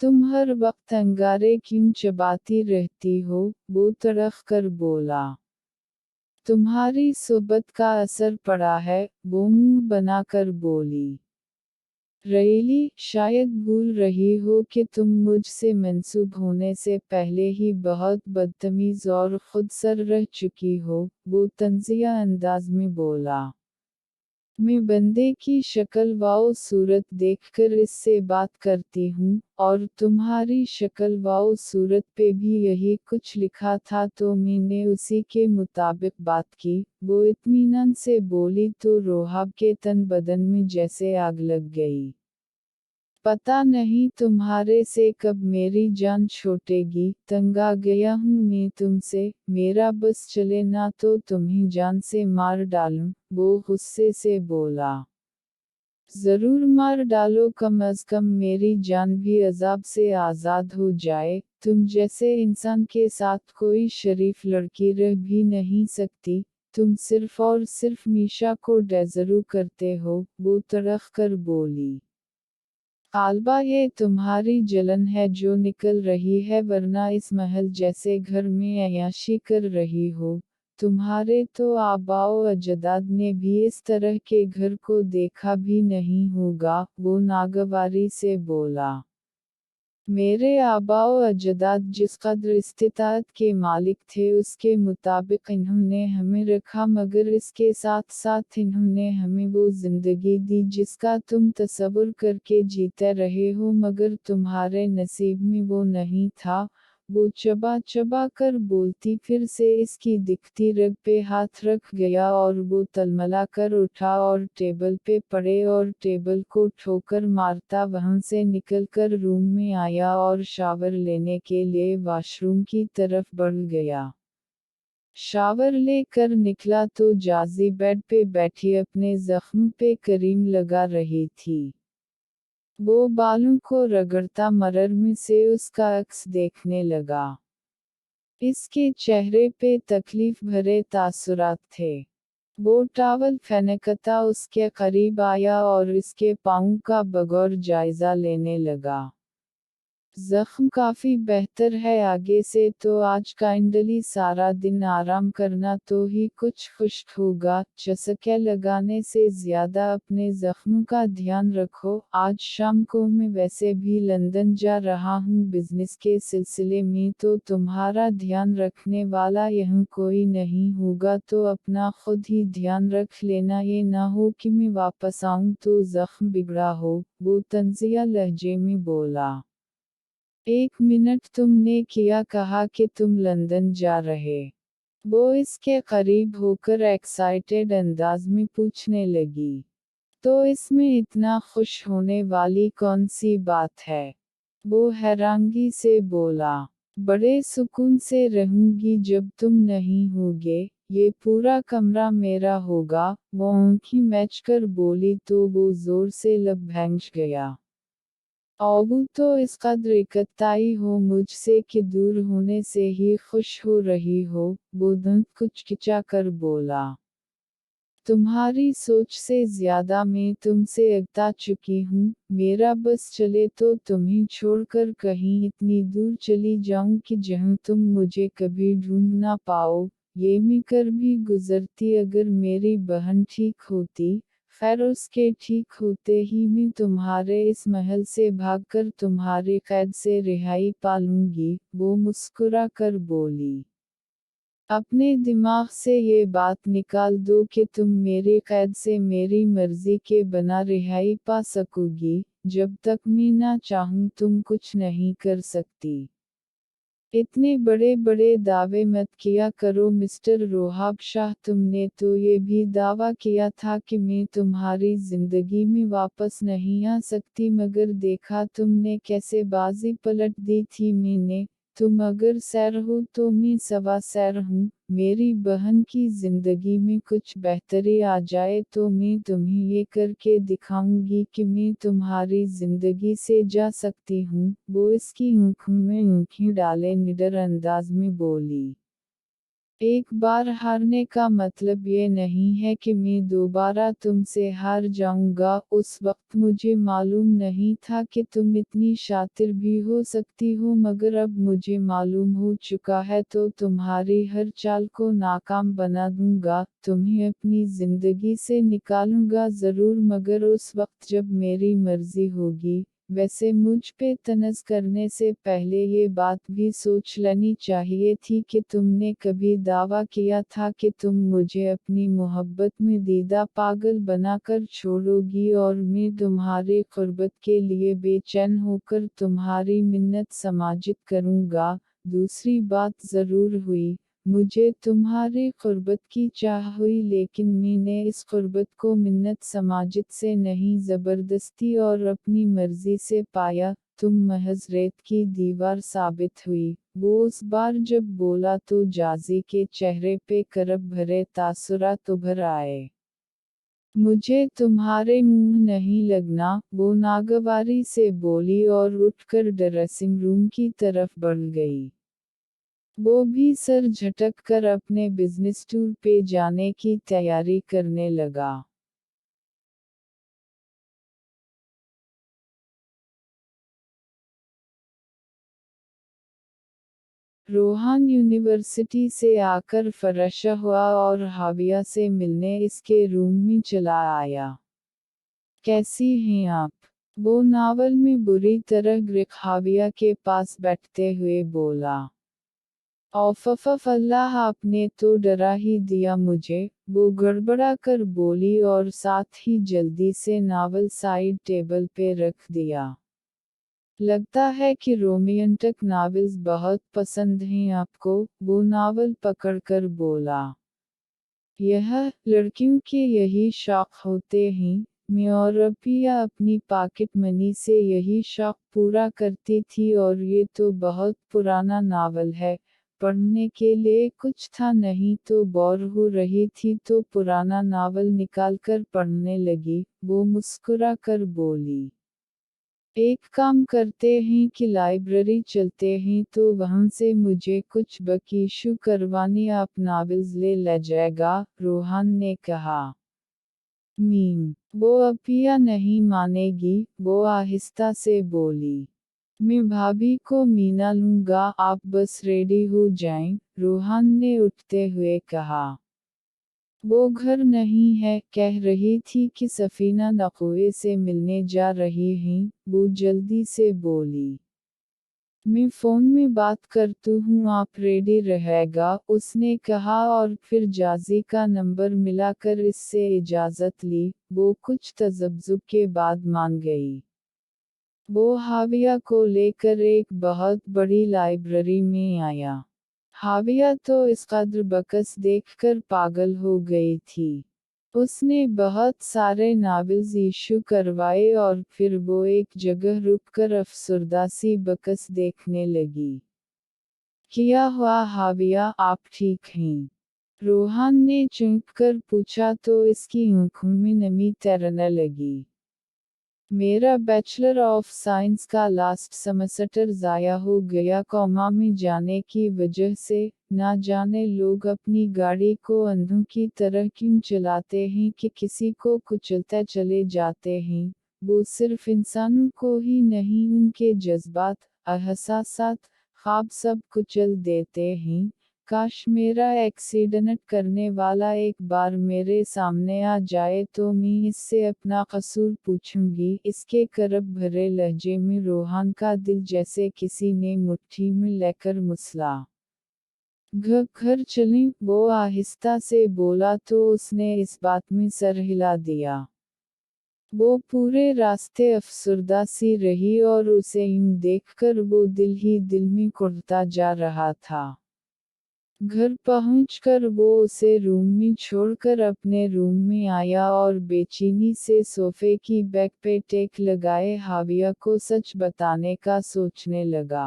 तुम हर वक्त अंगारे क्यों चबाती रहती हो, वो तड़क कर बोला। तुम्हारी सोबत का असर पड़ा है, वो मुंह बनाकर बोली। रईली, शायद भूल रही हो कि तुम मुझसे मंसूब होने से पहले ही बहुत बदतमीज और खुदसर रह चुकी हो, वो तंजिया अंदाज में बोला। मैं बंदे की शक्ल वाओ सूरत देखकर इससे बात करती हूँ, और तुम्हारी शक्ल वाओ सूरत पे भी यही कुछ लिखा था तो मैंने उसी के मुताबिक बात की, वो इत्मीनान से बोली तो रोहाब के तन बदन में जैसे आग लग गई। पता नहीं तुम्हारे से कब मेरी जान छूटेगी, तंग आ गया हूँ मैं तुमसे, मेरा बस चले ना तो तुम्हें जान से मार डालूं, वो गुस्से से बोला। जरूर मार डालो, कम अज कम मेरी जान भी अजाब से आज़ाद हो जाए, तुम जैसे इंसान के साथ कोई शरीफ लड़की रह भी नहीं सकती, तुम सिर्फ और सिर्फ मीशा को डेजरू करते हो, वो तड़क कर बोली। आलबा, ये तुम्हारी जलन है जो निकल रही है, वरना इस महल जैसे घर में अय्याशी कर रही हो। तुम्हारे तो आबाओ अजदाद ने भी इस तरह के घर को देखा भी नहीं होगा, वो नागवारी से बोला। मेरे आबाओ अजदाद जिस कद्र इस्तिताअत के मालिक थे उसके मुताबिक इन्होंने हमें रखा, मगर इसके साथ साथ इन्होंने हमें वो जिंदगी दी जिसका तुम तसव्वुर करके जीते रहे हो, मगर तुम्हारे नसीब में वो नहीं था, वो चबा चबा कर बोलती फिर से इसकी दिखती रग पे हाथ रख गया और वो तलमला कर उठा और टेबल पे पड़े और टेबल को ठोकर मारता वहां से निकलकर रूम में आया और शावर लेने के लिए वॉशरूम की तरफ बढ़ गया। शावर लेकर निकला तो जाजी बेड पे बैठी अपने जख्म पे क्रीम लगा रही थी। वो बालों को रगड़ता मरर से उसका अक्स देखने लगा। इसके चेहरे पे तकलीफ भरे तासुरात थे। वो टावल फेंकता उसके करीब आया और इसके पाँव का बगौर जायजा लेने लगा। जख्म काफी बेहतर है आगे से, तो आज काइंडली सारा दिन आराम करना तो ही कुछ खुश्क होगा, चस्के लगाने से ज्यादा अपने जख्म का ध्यान रखो। आज शाम को मैं वैसे भी लंदन जा रहा हूँ बिजनेस के सिलसिले में, तो तुम्हारा ध्यान रखने वाला यहाँ कोई नहीं होगा, तो अपना खुद ही ध्यान रख लेना, ये ना हो कि मैं वापस आऊँ तो जख्म बिगड़ा हो, वो तंजिया लहजे में बोला। 1 मिनट, तुमने किया कहा कि तुम लंदन जा रहे? वो इसके करीब होकर एक्साइटेड अंदाज में पूछने लगी। तो इसमें इतना खुश होने वाली कौन सी बात है? वो हैरानगी से बोला। बड़े सुकून से रहूंगी जब तुम नहीं होगे, ये पूरा कमरा मेरा होगा, वो आंखें मैच कर बोली तो वो जोर से लब भैंस गया। औबू तो इस कद्र इकट्ठाई हो मुझसे कि दूर होने से ही खुश हो रही हो, वो दंत कुछ खिंचा कर बोला। तुम्हारी सोच से ज्यादा मैं तुमसे अगता चुकी हूँ, मेरा बस चले तो तुम्हें छोड़कर कहीं इतनी दूर चली जाऊं कि जहाँ तुम मुझे कभी ढूंढ ना पाओ, ये मैं कर भी गुजरती अगर मेरी बहन ठीक होती। खैर उसके ठीक होते ही मैं तुम्हारे इस महल से भागकर तुम्हारी कैद से रिहाई पा लूंगी, वो मुस्कुरा कर बोली। अपने दिमाग से ये बात निकाल दो कि तुम मेरी कैद से मेरी मर्जी के बिना रिहाई पा सकोगी, जब तक मैं ना चाहूँ तुम कुछ नहीं कर सकती। इतने बड़े बड़े दावे मत किया करो मिस्टर रोहाब शाह, तुमने तो ये भी दावा किया था कि मैं तुम्हारी जिंदगी में वापस नहीं आ सकती, मगर देखा तुमने कैसे बाजी पलट दी थी मैंने। तुम अगर सैर हो तो मैं सवा सैर हूँ, मेरी बहन की जिंदगी में कुछ बेहतरी आ जाए तो मैं तुम्हें ये करके दिखाऊंगी कि मैं तुम्हारी जिंदगी से जा सकती हूँ, वो इसकी आँखों में आँखें डाले निडर अंदाज में बोली। एक बार हारने का मतलब ये नहीं है कि मैं दोबारा तुमसे हार जाऊंगा। उस वक्त मुझे मालूम नहीं था कि तुम इतनी शातिर भी हो सकती हो, मगर अब मुझे मालूम हो चुका है तो तुम्हारी हर चाल को नाकाम बना दूंगा, तुम्हें अपनी जिंदगी से निकालूंगा ज़रूर, मगर उस वक्त जब मेरी मर्जी होगी। वैसे मुझ पे तनज़ करने से पहले ये बात भी सोच लेनी चाहिए थी कि तुमने कभी दावा किया था कि तुम मुझे अपनी मोहब्बत में दीदा पागल बनाकर छोड़ोगी और मैं तुम्हारे क़ुर्बत के लिए बेचैन होकर तुम्हारी मिन्नत समाजित करूँगा। दूसरी बात ज़रूर हुई, मुझे तुम्हारे क़ुर्बत की चाह हुई, लेकिन मैंने इस क़ुर्बत को मिन्नत समाजित से नहीं ज़बरदस्ती और अपनी मर्ज़ी से पाया। तुम महज़ रेत की दीवार साबित हुई। वो उस बार जब बोला तो जाज़ी के चेहरे पे करब भरे तासुरात उभर आए। मुझे तुम्हारे मुंह नहीं लगना, वो नागवारी से बोली और उठकर ड्रेसिंग रूम की तरफ बढ़ गई। वो भी सर झटक कर अपने बिजनेस टूर पे जाने की तैयारी करने लगा। रोहान यूनिवर्सिटी से आकर फ्रेश हुआ और हाविया से मिलने इसके रूम में चला आया। कैसी हैं आप? वो नावल में बुरी तरह ग्रिक हाविया के पास बैठते हुए बोला। औफ़फ़ अल्लाह, आपने तो डरा ही दिया मुझे, वो गड़बड़ा कर बोली और साथ ही जल्दी से नावल साइड टेबल पे रख दिया। लगता है कि रोमांटिक नावल्स बहुत पसंद हैं आपको, वो नावल पकड़कर बोला। यह लड़कियों के यही शौक होते हैं। मैं और अपिया अपनी पॉकेट मनी से यही शौक पूरा करती थी और ये तो बहुत पुराना नावल है, पढ़ने के लिए कुछ था नहीं तो बोर हो रही थी तो पुराना नावल निकालकर पढ़ने लगी। वो मुस्कुरा कर बोली। एक काम करते हैं कि लाइब्रेरी चलते हैं तो वहाँ से मुझे कुछ बुक इशू करवानी, आप नावल्स ले जाएगा, रोहन ने कहा। वो अपिया नहीं मानेगी, वो आहिस्ता से बोली। मैं भाभी को मीना लूँगा, आप बस रेडी हो जाएं, रोहन ने उठते हुए कहा। वो घर नहीं है, कह रही थी कि सफीना नक़वी से मिलने जा रही हैं, वो जल्दी से बोली। मैं फ़ोन में बात करती हूँ, आप रेडी रहेगा, उसने कहा और फिर जाज़ी का नंबर मिलाकर इससे इजाज़त ली। वो कुछ तज़ब्ज़ुब के बाद मान गई। वो हाविया को लेकर एक बहुत बड़ी लाइब्रेरी में आया। हाविया तो इस कद्र बकस देखकर पागल हो गई थी। उसने बहुत सारे नावल्स इशू करवाए और फिर वो एक जगह रुककर अफसरदा सी बकस देखने लगी। क्या हुआ हाविया, आप ठीक हैं? रोहन ने चौंक कर पूछा तो इसकी आंखों में नमी तैरने लगी। मेरा बैचलर ऑफ साइंस का लास्ट सेमेस्टर ज़ाया हो गया कौमा में जाने की वजह से। ना जाने लोग अपनी गाड़ी को अंधों की तरह क्यों चलाते हैं कि किसी को कुचलते चले जाते हैं। वो सिर्फ इंसानों को ही नहीं, उनके जज्बात, एहसासात, ख्वाब सब कुचल देते हैं। काश मेरा एक्सीडेंट करने वाला एक बार मेरे सामने आ जाए तो मैं इससे अपना कसूर पूछूंगी। इसके करब भरे लहजे में रोहन का दिल जैसे किसी ने मुट्ठी में लेकर मुसला। घर चलें, वो आहिस्ता से बोला तो उसने इस बात में सर हिला दिया। वो पूरे रास्ते अफसरदा सी रही और उसे यूं देखकर वो दिल ही दिल में कुढ़ता जा रहा था। घर पहुंचकर वो उसे रूम में छोड़कर अपने रूम में आया और बेचैनी से सोफे की बैक पे टेक लगाए हाविया को सच बताने का सोचने लगा।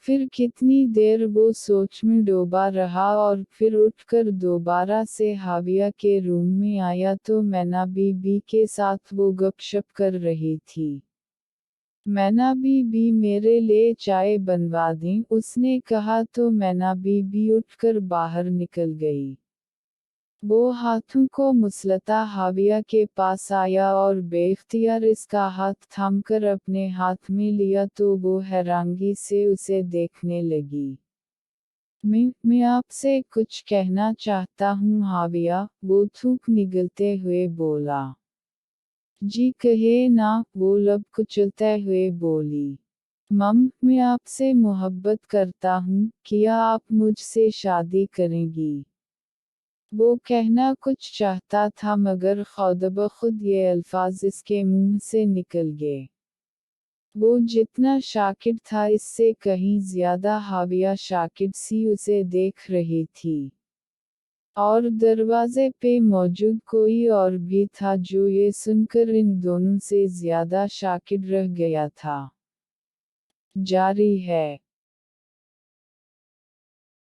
फिर कितनी देर वो सोच में डूबा रहा और फिर उठकर दोबारा से हाविया के रूम में आया तो मैना बीबी के साथ वो गपशप कर रही थी। मैना बीबी मेरे लिए चाय बनवा दें, उसने कहा तो मैना बीबी उठकर बाहर निकल गई। वो हाथों को मुसलता हाविया के पास आया और बेख्तियार इसका हाथ थामकर अपने हाथ में लिया तो वो हैरानगी से उसे देखने लगी। मैं आपसे कुछ कहना चाहता हूँ हाविया, वो थूक निगलते हुए बोला। जी कहे ना, वो लब कुचलते हुए बोली। मैं आपसे मोहब्बत करता हूँ, क्या आप मुझसे शादी करेंगी? वो कहना कुछ चाहता था मगर खुद ये अल्फाज इसके मुंह से निकल गए। वो जितना शाकिर था इससे कहीं ज्यादा हाविया शाकिर सी उसे देख रही थी। और दरवाजे पे मौजूद कोई और भी था जो ये सुनकर इन दोनों से ज्यादा शाकिर रह गया था। जारी है।